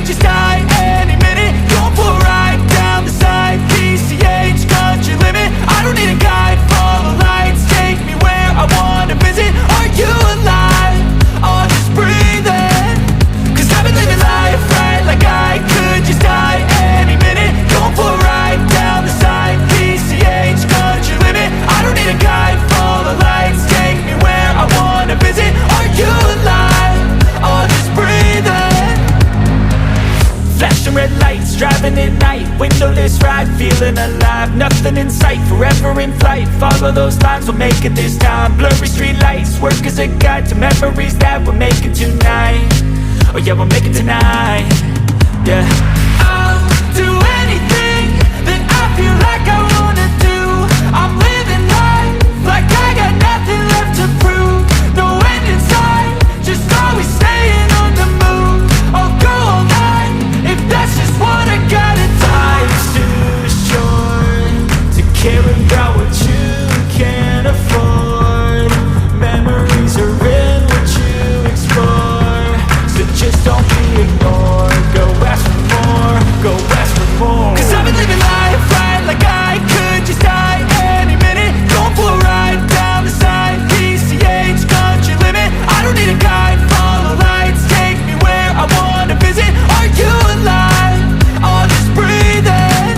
just die any minute. Going for a ride down the side, PCH, country limit. I don't need a guide, follow lights, take me where I wanna visit. Are you alive? Or just breathing? Cause I've been living life right like I could just die any minute. Going for a ride down the side, PCH, country limit. I don't need a guide, follow lights, take me where I wanna visit. Are you alive? Or just breathing? Flashing red lights, driving at night, windowless ride, feeling alive. Nothing in sight, forever in flight. Follow those lines, we'll make it this time. Blurry street lights, work as a guide to memories that we're making tonight. Oh yeah, we'll make it tonight. Yeah. I'll do anything that I feel like I wanna do. I'm living life like I got nothing left to prove. No end in sight, just always staying on the move. I'll go all night if that's just what I gotta do. Life's too short to care about what you can't afford. Memories are in what you explore, so just don't be ignored. Go ask for more, go ask for more. Cause I've been living life right like I could just die any minute. Going for a ride down the side, PCH, country limit. I don't need a guide, follow lights, take me where I wanna visit. Are you alive? Or just breathing?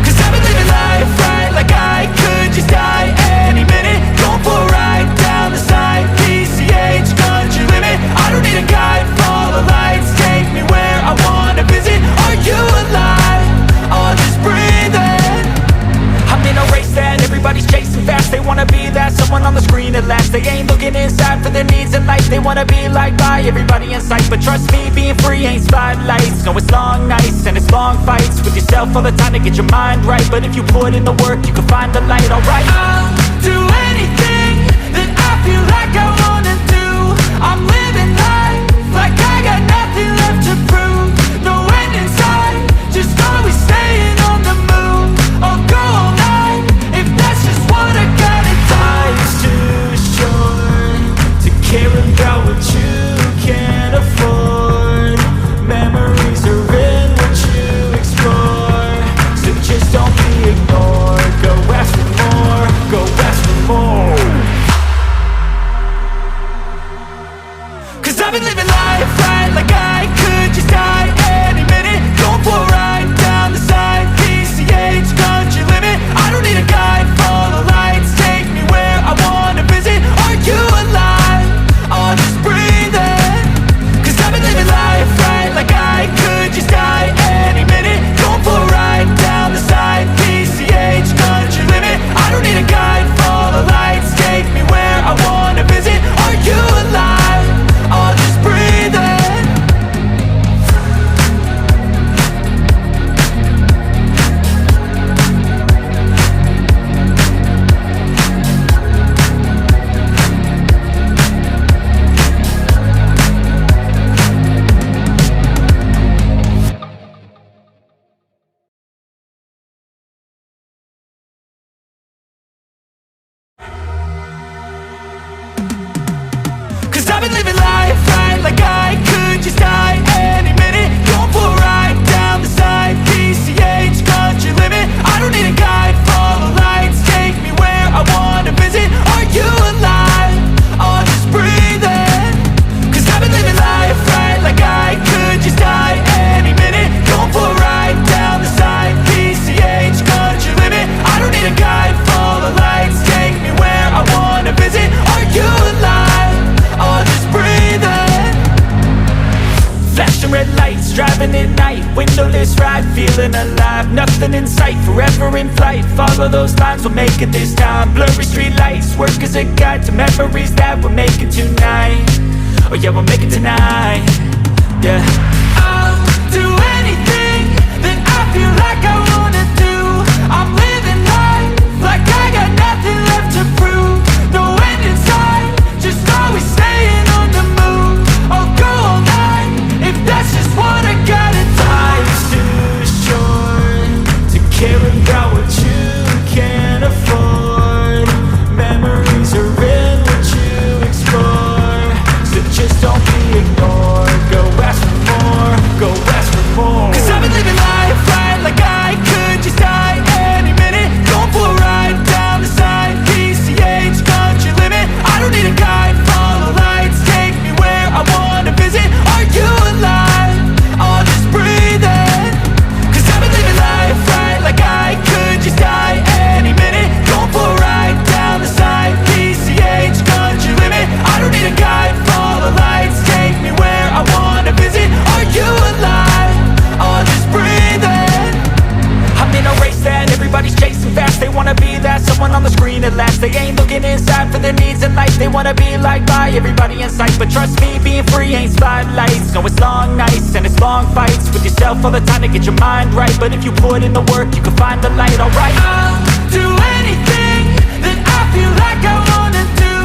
Cause I've been living life right like I could just die any minute. Going for a ride down the side, PCH, country limit. I don't need a guide, follow lights, take me where I wanna visit. Are you alive? Or just breathing? I'm in a race that everybody's chasing fast. They wanna be that someone on the screen at last. They ain't looking inside for their needs in life. They wanna be liked by everybody in sight. But trust me, being free ain't spotlights. No, it's long nights and it's long fights with yourself all the time to get your mind right. But if you put in the work, you can find the light, alright. I'll do anything that I feel like I wanna do. I'm living life like I got nothing left to prove. No end in sight, just always staying on the move. I'll go all night if that's just what I gotta do. Life's too short to care about what you can't afford. Memories are in what you explore, so just don't be ignored. Go ask for more, go ask for more. Cause I've been living life right like I could just die any minute. Going for a ride down the side, PCH, country limit. I don't need a guide, follow lights, take me where I wanna visit. Are you alive? Or just breathing? Cause I've been living life right like I could just die any minute. Going for a ride down the side, PCH, country limit. I don't need a guide, follow lights, take me where I wanna visit. Are you alive? Or just breathing? Cause I've been living life right like I could just die any minute. Going for a ride down the side, PCH, country limit. I don't need a guide, follow lights, take me where I wanna visit. Are you alive? Or just breathing? Cause I've been living life right like I could just die any minute. Going for a ride down the side, PCH, country limit. I don't need a guide, follow lights, take me where I wanna visit. Are you alive? Or just breathing? Flashing red lights, driving at night, windowless ride, feeling alive. Nothing in sight, forever in flight. Follow those lines, we'll make it this time. Blurry street lights, work as a guide to memories that we're making tonight. Oh yeah, we'll make it tonight. Yeah. I'll do anything that I feel like I wanna do. I'm living life like I got nothing left to prove. No end in sight, just always staying on the move. I'll go all night if that's just what I gotta do. Life's too short to care about what you can't afford. Memories are in what you explore, so just don't be ignored. Go ask for more, go ask for more. wanna be liked by everybody in sight, but trust me, being free ain't spotlights. No, it's long nights and it's long fights with yourself all the time to get your mind right. But if you put in the work, you can find the light, alright. I'll do anything that I feel like I wanna do.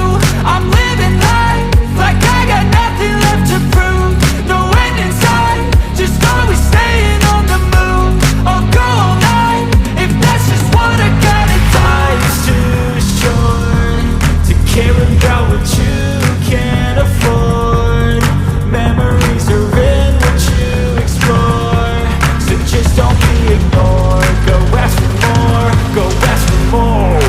I'm living life like I got nothing left to prove. No end in sight, just always staying on the move. I'll go all night if that's just what I gotta do. Life's too short to care about what you can't afford. Memories are in what you explore, so just don't be ignored. Go ask for more, go ask for more.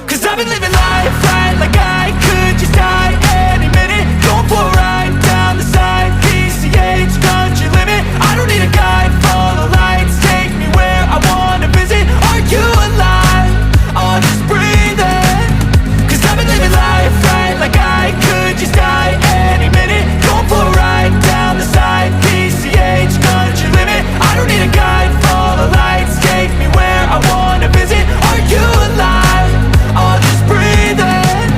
'Cause I've been living life right like I could just die any minute. Going for a ride down the side, PCH, country limit. I don't need a guide, follow lights, take me where I wanna visit. Are you alive? I'll just breathe in. 'Cause I've been living life right like I could just die any minute. Going for a ride down the side, PCH, country limit. I don't need a guide, follow lights, take me where I wanna visit. Are you alive? I'll just breathe in.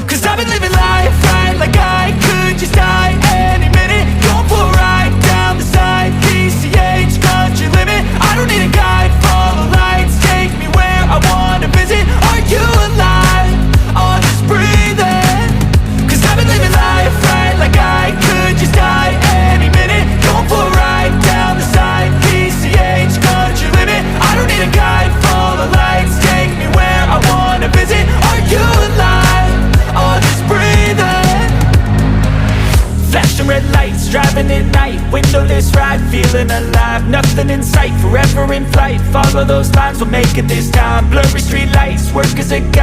'Cause I've been living life right like I could just die any minute. Going for a ride down the side, PCH, country limit. I don't need a guide, follow lights, take me where I wanna visit. Are you alive? I'll just breathe in. 'Cause I've been living life right like I could just die any minute. Going for a ride down the side, PCH, country limit. I don't need a guide, follow lights, take me where I wanna visit. Are you alive? I'll just breathe in. Flashing red lights, driving at night, windowless ride, feeling alive. Nothing in sight, forever in flight. Follow those lines, we'll make it this time. Blurry street lights, work as a guide.